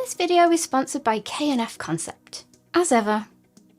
This video is sponsored by K&F Concept. As ever,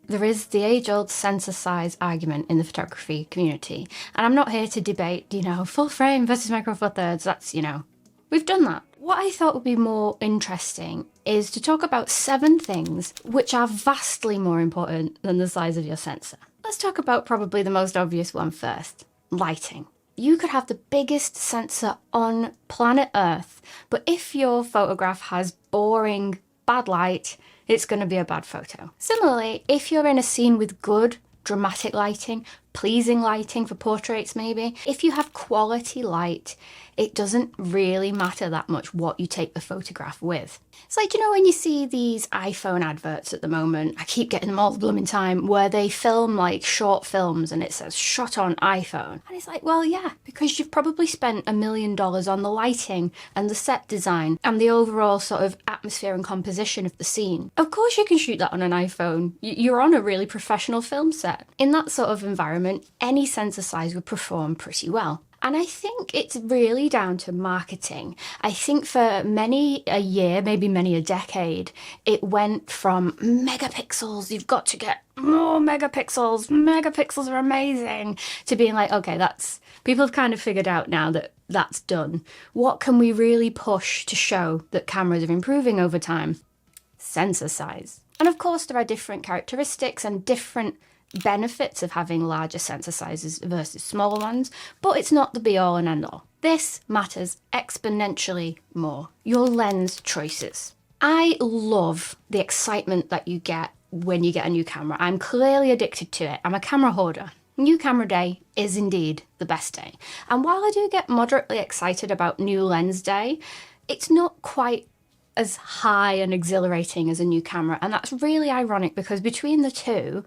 there is the age-old sensor size argument in the photography community, and I'm not here to debate, full frame versus micro four thirds. That's, we've done that. What I thought would be more interesting is to talk about 7 things which are vastly more important than the size of your sensor. Let's talk about probably the most obvious one first: lighting. You could have the biggest sensor on planet Earth, but if your photograph has boring, bad light, it's going to be a bad photo. Similarly, if you're in a scene with good, dramatic lighting, pleasing lighting for portraits maybe, if you have quality light, it doesn't really matter that much what you take the photograph with. It's like, when you see these iPhone adverts at the moment, I keep getting them all the blooming time, where they film like short films and it says shot on iPhone. And it's like, well, yeah, because you've probably spent $1 million on the lighting and the set design and the overall sort of atmosphere and composition of the scene. Of course you can shoot that on an iPhone. You're on a really professional film set. In that sort of environment, any sensor size would perform pretty well. And I think it's really down to marketing. I think for many a year, maybe many a decade, it went from megapixels, you've got to get more megapixels are amazing, to being like, okay, people have kind of figured out now that that's done. What can we really push to show that cameras are improving over time? Sensor size. And of course, there are different characteristics and different benefits of having larger sensor sizes versus smaller ones, but it's not the be-all and end-all. This matters exponentially more. Your lens choices. I love the excitement that you get when you get a new camera. I'm clearly addicted to it. I'm a camera hoarder. New camera day is indeed the best day. And while I do get moderately excited about new lens day, it's not quite as high and exhilarating as a new camera. And that's really ironic because between the two,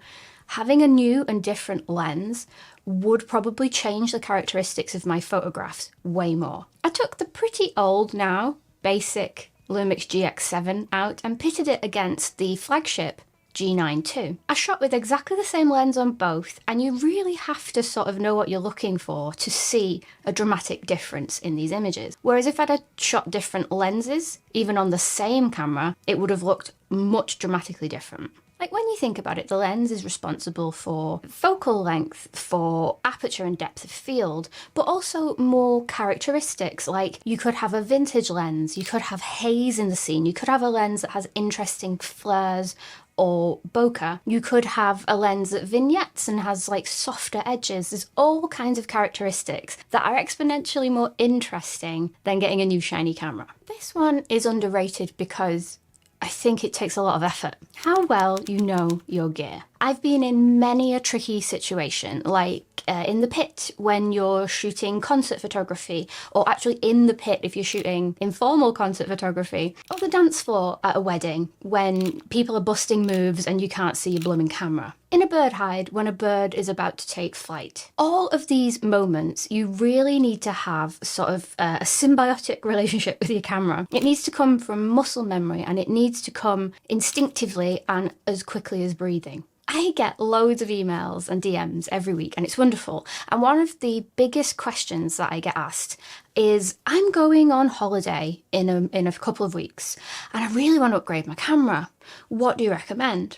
having a new and different lens would probably change the characteristics of my photographs way more. I took the pretty old now, basic Lumix GX7 out and pitted it against the flagship G9 II. I shot with exactly the same lens on both, and you really have to sort of know what you're looking for to see a dramatic difference in these images. Whereas if I'd shot different lenses, even on the same camera, it would have looked much dramatically different. Like when you think about it, the lens is responsible for focal length, for aperture and depth of field, but also more characteristics. Like you could have a vintage lens, you could have haze in the scene, you could have a lens that has interesting flares or bokeh, you could have a lens that vignettes and has like softer edges. There's all kinds of characteristics that are exponentially more interesting than getting a new shiny camera. This one is underrated because I think it takes a lot of effort. How well you know your gear. I've been in many a tricky situation, like in the pit when you're shooting concert photography, or actually in the pit if you're shooting informal concert photography, or the dance floor at a wedding when people are busting moves and you can't see your blooming camera. In a bird hide when a bird is about to take flight. All of these moments, you really need to have sort of a symbiotic relationship with your camera. It needs to come from muscle memory and it needs to come instinctively and as quickly as breathing. I get loads of emails and DMs every week and it's wonderful. And one of the biggest questions that I get asked is, I'm going on holiday in a couple of weeks and I really want to upgrade my camera. What do you recommend?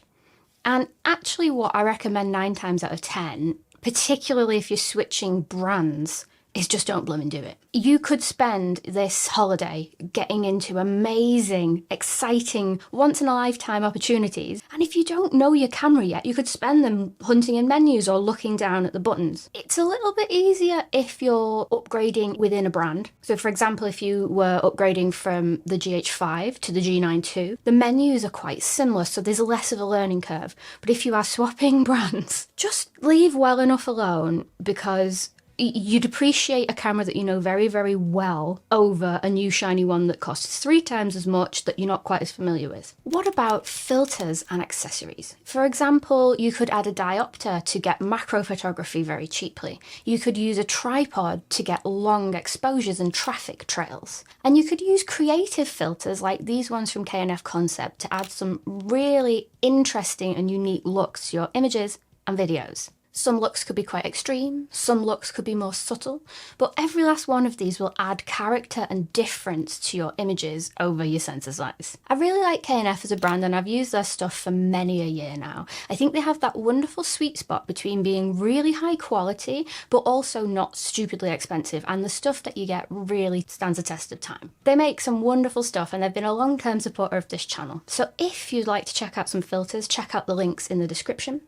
And actually what I recommend 9 times out of 10, particularly if you're switching brands, is just don't bloom and do it. You could spend this holiday getting into amazing, exciting, once-in-a-lifetime opportunities, and if you don't know your camera yet, you could spend them hunting in menus or looking down at the buttons. It's a little bit easier if you're upgrading within a brand. So for example, if you were upgrading from the GH5 to the G9 II, the menus are quite similar, so there's less of a learning curve. But if you are swapping brands, just leave well enough alone, because you'd appreciate a camera that you know very, very well over a new shiny one that costs 3 times as much that you're not quite as familiar with. What about filters and accessories? For example, you could add a diopter to get macro photography very cheaply. You could use a tripod to get long exposures and traffic trails. And you could use creative filters like these ones from K&F Concept to add some really interesting and unique looks to your images and videos. Some looks could be quite extreme, some looks could be more subtle, but every last one of these will add character and difference to your images over your sensor size. I really like K&F as a brand, and I've used their stuff for many a year now. I think they have that wonderful sweet spot between being really high quality but also not stupidly expensive, and the stuff that you get really stands the test of time. They make some wonderful stuff and they've been a long-term supporter of this channel. So if you'd like to check out some filters, check out the links in the description.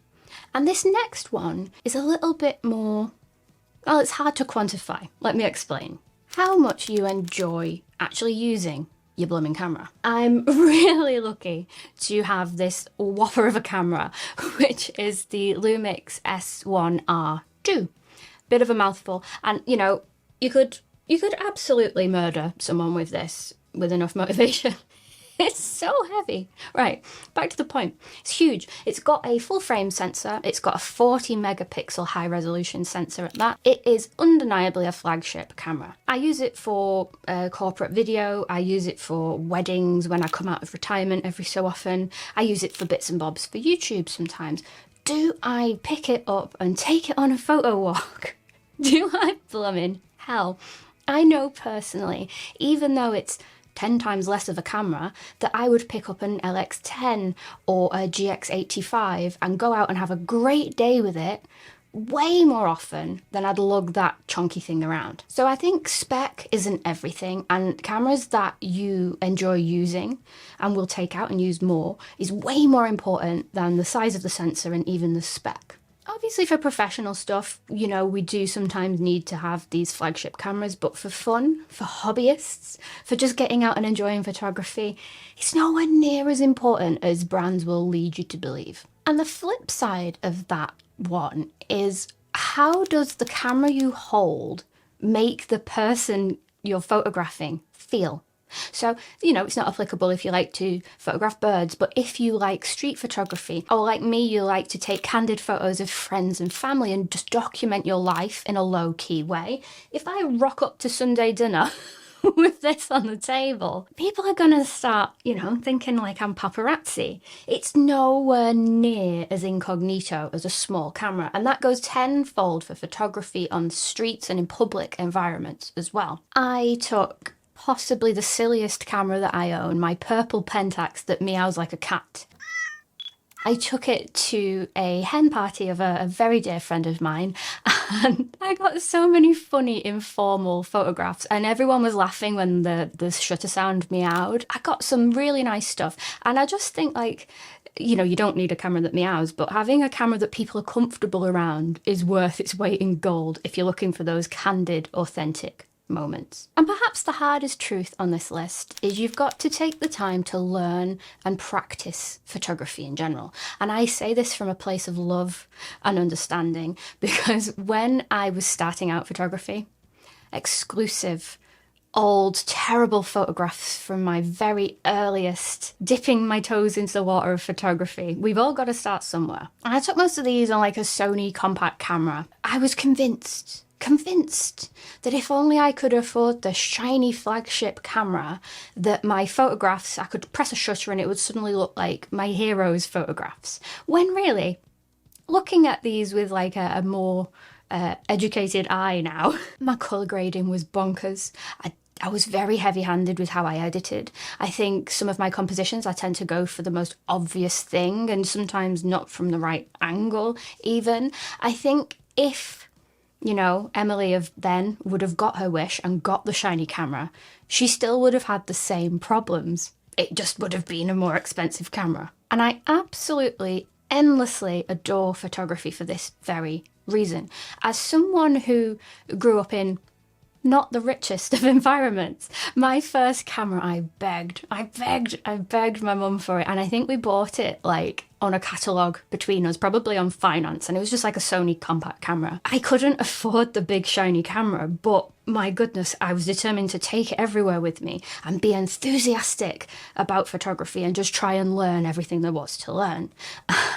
And this next one is a little bit more, well, it's hard to quantify. Let me explain. How much you enjoy actually using your blooming camera. I'm really lucky to have this whopper of a camera, which is the Lumix S1R2. Bit of a mouthful, and you know, you could absolutely murder someone with this with enough motivation. It's so heavy. Right, back to the point. It's huge. It's got a full frame sensor. It's got a 40 megapixel high resolution sensor at that. It is undeniably a flagship camera. I use it for corporate video. I use it for weddings when I come out of retirement every so often. I use it for bits and bobs for YouTube sometimes. Do I pick it up and take it on a photo walk? Do I blooming hell? I know personally, even though it's 10 times less of a camera, that I would pick up an LX10 or a GX85 and go out and have a great day with it way more often than I'd lug that chunky thing around. So I think spec isn't everything, and cameras that you enjoy using and will take out and use more is way more important than the size of the sensor and even the spec. Obviously for professional stuff, you know, we do sometimes need to have these flagship cameras, but for fun, for hobbyists, for just getting out and enjoying photography, it's nowhere near as important as brands will lead you to believe. And the flip side of that one is, how does the camera you hold make the person you're photographing feel? So, you know, it's not applicable if you like to photograph birds, but if you like street photography, or like me, you like to take candid photos of friends and family and just document your life in a low-key way, if I rock up to Sunday dinner with this on the table, people are gonna start, you know, thinking like I'm paparazzi. It's nowhere near as incognito as a small camera, and that goes tenfold for photography on streets and in public environments as well. I took possibly the silliest camera that I own, my purple Pentax that meows like a cat. I took it to a hen party of a very dear friend of mine, and I got so many funny informal photographs, and everyone was laughing when the shutter sound meowed. I got some really nice stuff, and I just think, like, you know, you don't need a camera that meows, but having a camera that people are comfortable around is worth its weight in gold if you're looking for those candid, authentic moments. And perhaps the hardest truth on this list is you've got to take the time to learn and practice photography in general. And I say this from a place of love and understanding, because when I was starting out photography, exclusive, old, terrible photographs from my very earliest dipping my toes into the water of photography. We've all got to start somewhere. And I took most of these on like a Sony compact camera. I was convinced that if only I could afford the shiny flagship camera, that my photographs, I could press a shutter and it would suddenly look like my hero's photographs. When really, looking at these with like a more educated eye now, my colour grading was bonkers. I was very heavy-handed with how I edited. I think some of my compositions, I tend to go for the most obvious thing, and sometimes not from the right angle even. I think if, you know, Emily of then would have got her wish and got the shiny camera, she still would have had the same problems. It just would have been a more expensive camera. And I absolutely, endlessly adore photography for this very reason. As someone who grew up in not the richest of environments, my first camera, I begged my mum for it, and I think we bought it like on a catalogue between us, probably on finance, and it was just like a Sony compact camera. I couldn't afford the big shiny camera, but my goodness, I was determined to take it everywhere with me and be enthusiastic about photography and just try and learn everything there was to learn.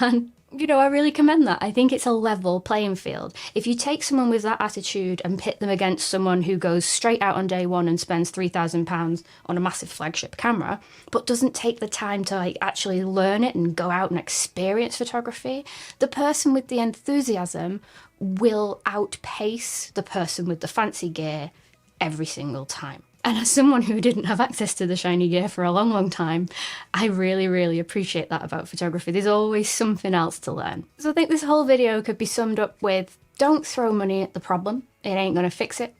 And you know, I really commend that. I think it's a level playing field. If you take someone with that attitude and pit them against someone who goes straight out on day one and spends £3,000 on a massive flagship camera, but doesn't take the time to like actually learn it and go out and experience photography, the person with the enthusiasm will outpace the person with the fancy gear every single time. And as someone who didn't have access to the shiny gear for a long, long time, I really, really appreciate that about photography. There's always something else to learn. So I think this whole video could be summed up with, don't throw money at the problem. It ain't gonna fix it.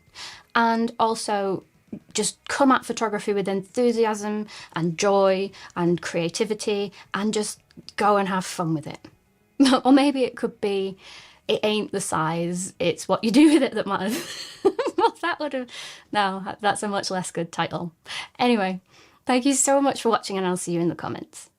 And also, just come at photography with enthusiasm and joy and creativity and just go and have fun with it. Or maybe it could be, it ain't the size, it's what you do with it that matters. Well, that would have... No, that's a much less good title. Anyway, thank you so much for watching and I'll see you in the comments.